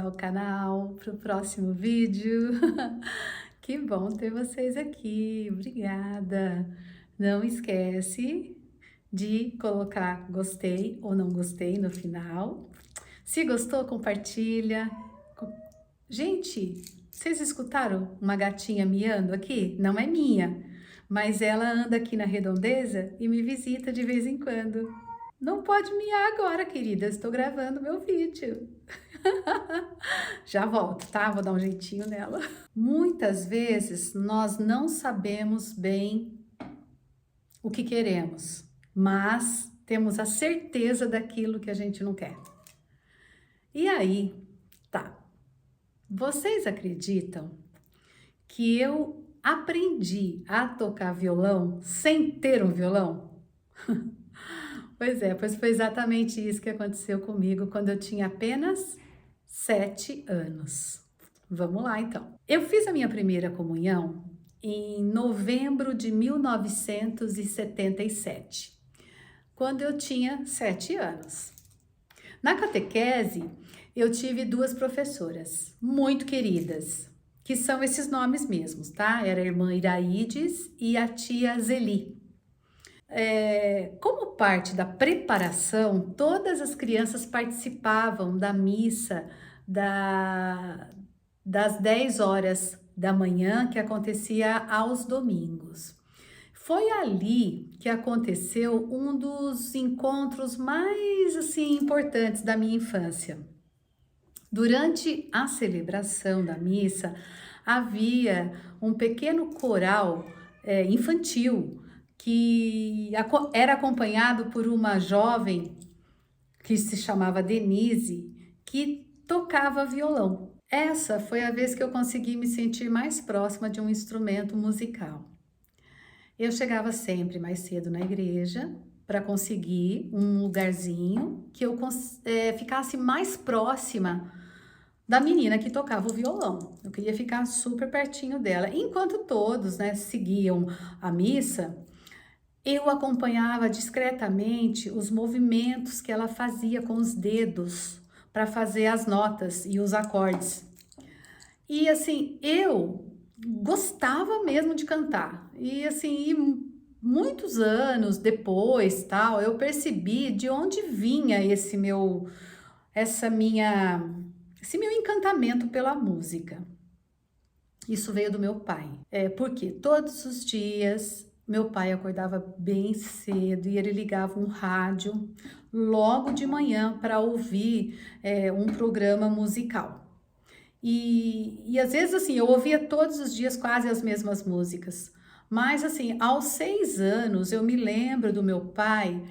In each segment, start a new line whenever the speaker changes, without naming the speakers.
ao canal para o próximo vídeo. Que bom ter vocês aqui, obrigada. Não esquece de colocar gostei ou não gostei no final. Se gostou, compartilha. Gente, vocês escutaram uma gatinha miando aqui? Não é minha, mas ela anda aqui na redondeza e me visita de vez em quando. Não pode miar agora, querida, eu estou gravando meu vídeo. Já volto, tá? Vou dar um jeitinho nela. Muitas vezes nós não sabemos bem o que queremos, mas temos a certeza daquilo que a gente não quer. E aí, tá. Vocês acreditam que eu aprendi a tocar violão sem ter um violão? Pois foi exatamente isso que aconteceu comigo quando eu tinha apenas 7 anos. Vamos lá, então. Eu fiz a minha primeira comunhão em novembro de 1977, quando eu tinha 7 anos. Na catequese, eu tive 2 professoras muito queridas, que são esses nomes mesmos, tá? Era a irmã Iraides e a tia Zeli. Como parte da preparação, todas as crianças participavam da missa das 10 horas da manhã, que acontecia aos domingos. Foi ali que aconteceu um dos encontros mais assim importantes da minha infância. Durante a celebração da missa, havia um pequeno coral infantil que era acompanhado por uma jovem que se chamava Denise, que tocava violão. Essa foi a vez que eu consegui me sentir mais próxima de um instrumento musical. Eu chegava sempre mais cedo na igreja para conseguir um lugarzinho que eu ficasse mais próxima da menina que tocava o violão. Eu queria ficar super pertinho dela. Enquanto todos, seguiam a missa, eu acompanhava discretamente os movimentos que ela fazia com os dedos para fazer as notas e os acordes. E assim, eu gostava mesmo de cantar. E assim, muitos anos depois, tal, eu percebi de onde vinha esse meu encantamento pela música. Isso veio do meu pai. Porque todos os dias meu pai acordava bem cedo e ele ligava um rádio logo de manhã para ouvir um programa musical. E às vezes assim, eu ouvia todos os dias quase as mesmas músicas. Mas assim, aos 6 anos eu me lembro do meu pai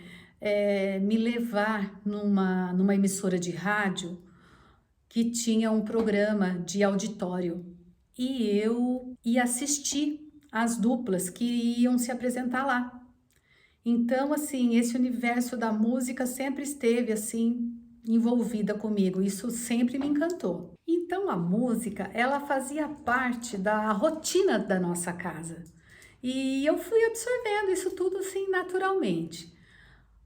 me levar numa emissora de rádio que tinha um programa de auditório. E eu ia assistir as duplas que iam se apresentar lá. Então, assim, esse universo da música sempre esteve, assim, envolvida comigo. Isso sempre me encantou. Então, a música, ela fazia parte da rotina da nossa casa. E eu fui absorvendo isso tudo, assim, naturalmente.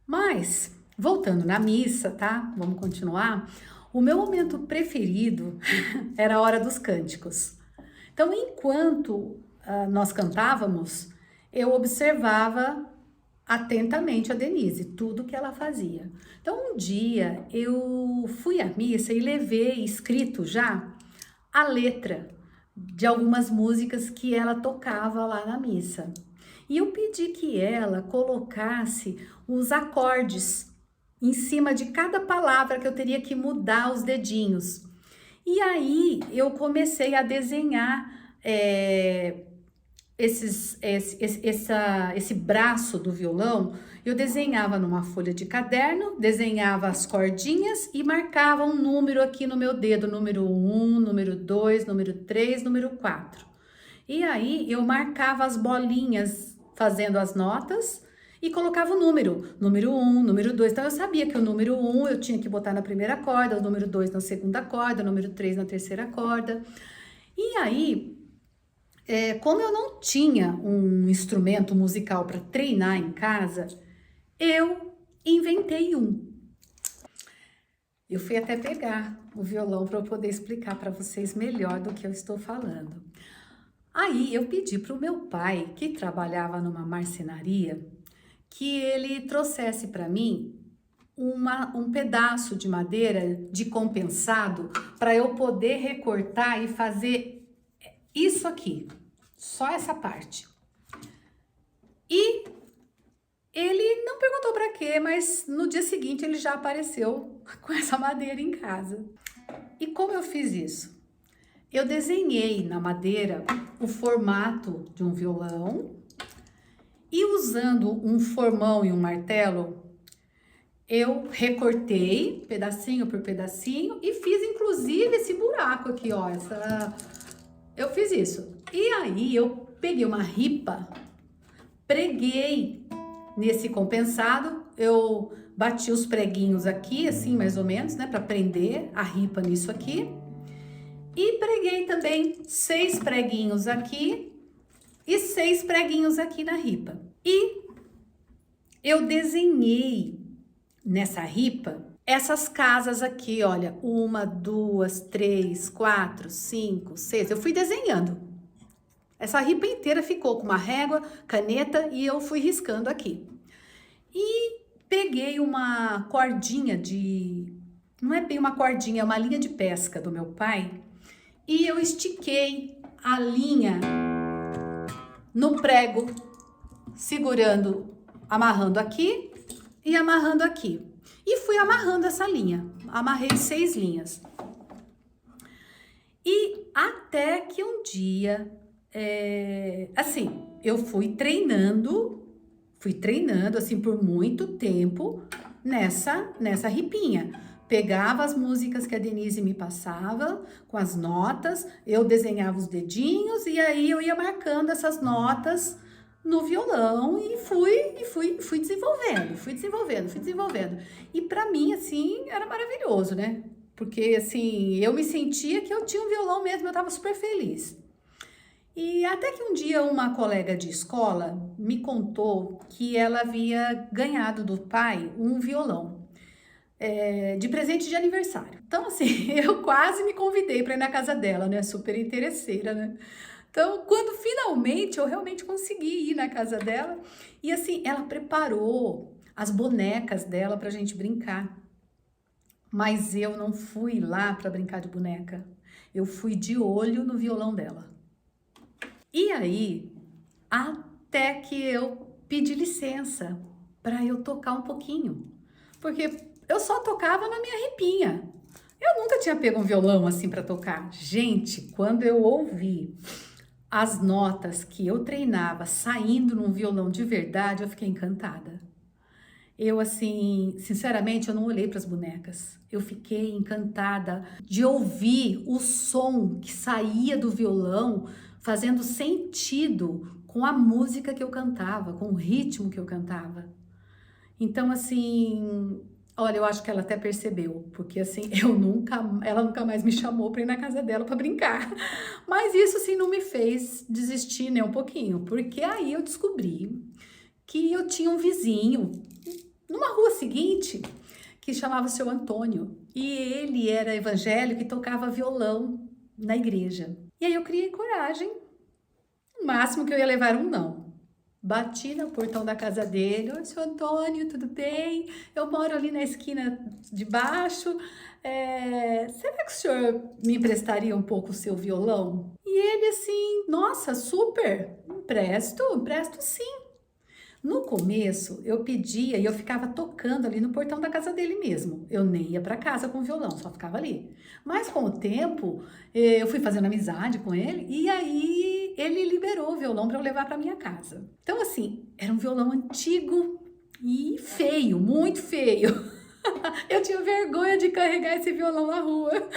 Mas, voltando na missa, tá? Vamos continuar. O meu momento preferido era a hora dos cânticos. Então, enquanto nós cantávamos, eu observava atentamente a Denise, tudo que ela fazia. Então, um dia eu fui à missa e levei escrito já a letra de algumas músicas que ela tocava lá na missa. E eu pedi que ela colocasse os acordes em cima de cada palavra que eu teria que mudar os dedinhos. E aí eu comecei a desenhar esse braço do violão. Eu desenhava numa folha de caderno, desenhava as cordinhas e marcava um número aqui no meu dedo, número 1, número 2, número 3, número 4. E aí eu marcava as bolinhas fazendo as notas e colocava o número 1, número 2. Então eu sabia que o número 1 eu tinha que botar na primeira corda, o número 2 na segunda corda, o número 3 na terceira corda. E aí, como eu não tinha um instrumento musical para treinar em casa, eu inventei um. Eu fui até pegar o violão para eu poder explicar para vocês melhor do que eu estou falando. Aí eu pedi para o meu pai, que trabalhava numa marcenaria, que ele trouxesse para mim um pedaço de madeira de compensado para eu poder recortar e fazer isso aqui, só essa parte. E ele não perguntou para quê, mas no dia seguinte ele já apareceu com essa madeira em casa. E como eu fiz isso? Eu desenhei na madeira o formato de um violão e usando um formão e um martelo, eu recortei pedacinho por pedacinho e fiz inclusive esse buraco aqui, ó, eu fiz isso. E aí eu peguei uma ripa, preguei nesse compensado, eu bati os preguinhos aqui, assim, mais ou menos, né, para prender a ripa nisso aqui. E preguei também 6 preguinhos aqui e 6 preguinhos aqui na ripa. E eu desenhei nessa ripa essas casas aqui, olha, 1, 2, 3, 4, 5, 6. Eu fui desenhando. Essa ripa inteira ficou com uma régua, caneta e eu fui riscando aqui. E peguei uma cordinha não é bem uma cordinha, é uma linha de pesca do meu pai. E eu estiquei a linha no prego, segurando, amarrando aqui e amarrando aqui. E fui amarrando essa linha, amarrei 6 linhas. E até que um dia, assim, eu fui treinando assim por muito tempo nessa ripinha. Pegava as músicas que a Denise me passava, com as notas, eu desenhava os dedinhos e aí eu ia marcando essas notas no violão e fui desenvolvendo. E para mim, assim, era maravilhoso, né? Porque, assim, eu me sentia que eu tinha um violão mesmo, eu tava super feliz. E até que um dia uma colega de escola me contou que ela havia ganhado do pai um violão. De presente de aniversário. Então, assim, eu quase me convidei para ir na casa dela, né? Super interesseira, né? Então, quando finalmente eu realmente consegui ir na casa dela, e assim, ela preparou as bonecas dela pra gente brincar. Mas eu não fui lá para brincar de boneca. Eu fui de olho no violão dela. E aí, até que eu pedi licença para eu tocar um pouquinho. Porque eu só tocava na minha ripinha. Eu nunca tinha pego um violão assim para tocar. Gente, quando eu ouvi as notas que eu treinava saindo num violão de verdade, eu fiquei encantada. Eu, assim, sinceramente, eu não olhei para as bonecas. Eu fiquei encantada de ouvir o som que saía do violão, fazendo sentido com a música que eu cantava, com o ritmo que eu cantava. Então, assim, olha, eu acho que ela até percebeu, porque assim, ela nunca mais me chamou para ir na casa dela para brincar. Mas isso assim não me fez desistir nem um pouquinho, porque aí eu descobri que eu tinha um vizinho numa rua seguinte que chamava Seu Antônio, e ele era evangélico e tocava violão na igreja. E aí eu criei coragem. O máximo que eu ia levar era um não. Bati no portão da casa dele. Oi, seu Antônio, tudo bem? Eu moro ali na esquina de baixo. Será que o senhor me emprestaria um pouco o seu violão? E ele assim, nossa, super, empresto sim. No começo, eu pedia e eu ficava tocando ali no portão da casa dele mesmo. Eu nem ia para casa com o violão, só ficava ali. Mas com o tempo, eu fui fazendo amizade com ele e aí ele liberou o violão para eu levar para minha casa. Então, assim, era um violão antigo e feio, muito feio. Eu tinha vergonha de carregar esse violão na rua,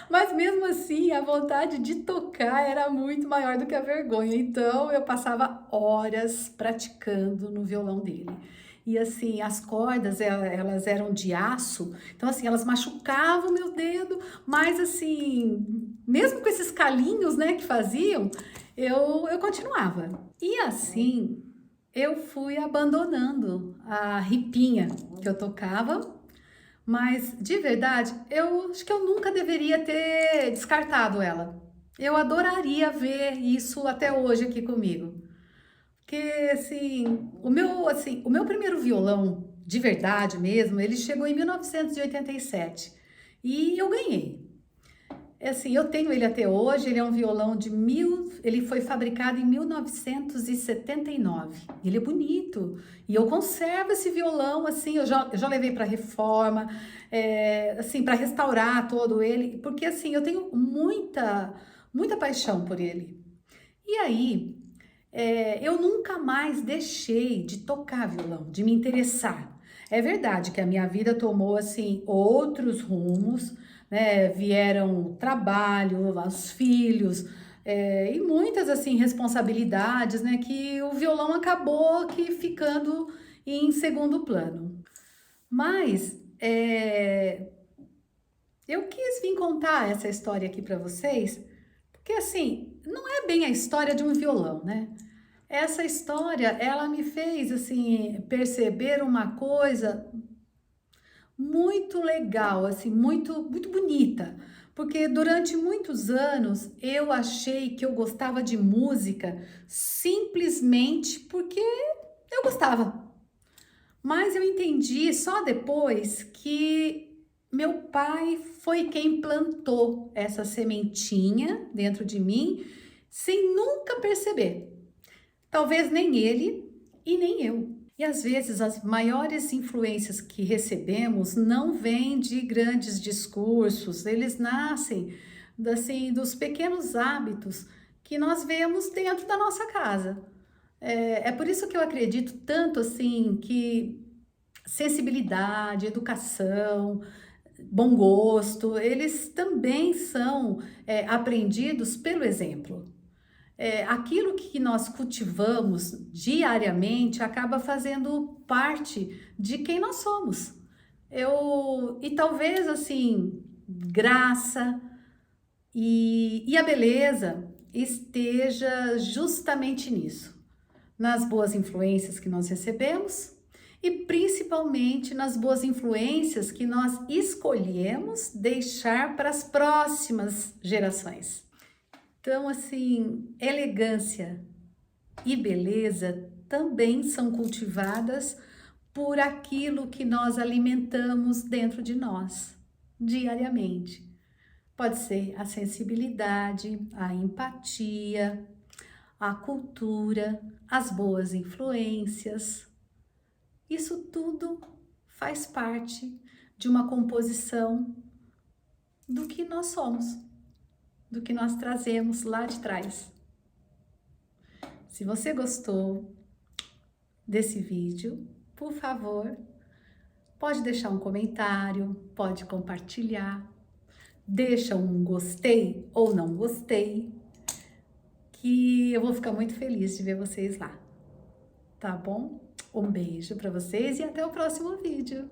mas mesmo assim a vontade de tocar era muito maior do que a vergonha. Então eu passava horas praticando no violão dele. E assim, as cordas, elas eram de aço, então assim, elas machucavam meu dedo, mas assim, mesmo com esses calinhos, né, que faziam, eu continuava. E assim, eu fui abandonando a ripinha que eu tocava, Mas, de verdade, eu acho que eu nunca deveria ter descartado ela. Eu adoraria ver isso até hoje aqui comigo. Porque, o meu primeiro violão, de verdade mesmo, ele chegou em 1987 e eu ganhei. Assim, eu tenho ele até hoje, ele é um violão ele foi fabricado em 1979. Ele é bonito e eu conservo esse violão, assim, eu já levei para reforma, assim, para restaurar todo ele, porque assim, eu tenho muita paixão por ele. E aí, eu nunca mais deixei de tocar violão, de me interessar. É verdade que a minha vida tomou assim outros rumos, né? Vieram o trabalho, os filhos, e muitas assim responsabilidades, né? Que o violão acabou que ficando em segundo plano. Mas eu quis vir contar essa história aqui para vocês, porque assim não é bem a história de um violão, né? Essa história, ela me fez assim perceber uma coisa muito legal, assim, muito bonita, porque durante muitos anos eu achei que eu gostava de música simplesmente porque eu gostava. Mas eu entendi só depois que meu pai foi quem plantou essa sementinha dentro de mim, sem nunca perceber. Talvez nem ele e nem eu. E às vezes as maiores influências que recebemos não vêm de grandes discursos, eles nascem assim, dos pequenos hábitos que nós vemos dentro da nossa casa. É por isso que eu acredito tanto assim que sensibilidade, educação, bom gosto, eles também são aprendidos pelo exemplo. Aquilo que nós cultivamos diariamente acaba fazendo parte de quem nós somos. E talvez assim, graça e a beleza esteja justamente nisso, nas boas influências que nós recebemos e principalmente nas boas influências que nós escolhemos deixar para as próximas gerações. Então, assim, elegância e beleza também são cultivadas por aquilo que nós alimentamos dentro de nós, diariamente. Pode ser a sensibilidade, a empatia, a cultura, as boas influências. Isso tudo faz parte de uma composição do que nós somos, do que nós trazemos lá de trás. Se você gostou desse vídeo, por favor, pode deixar um comentário, pode compartilhar, deixa um gostei ou não gostei, que eu vou ficar muito feliz de ver vocês lá, tá bom? Um beijo para vocês e até o próximo vídeo.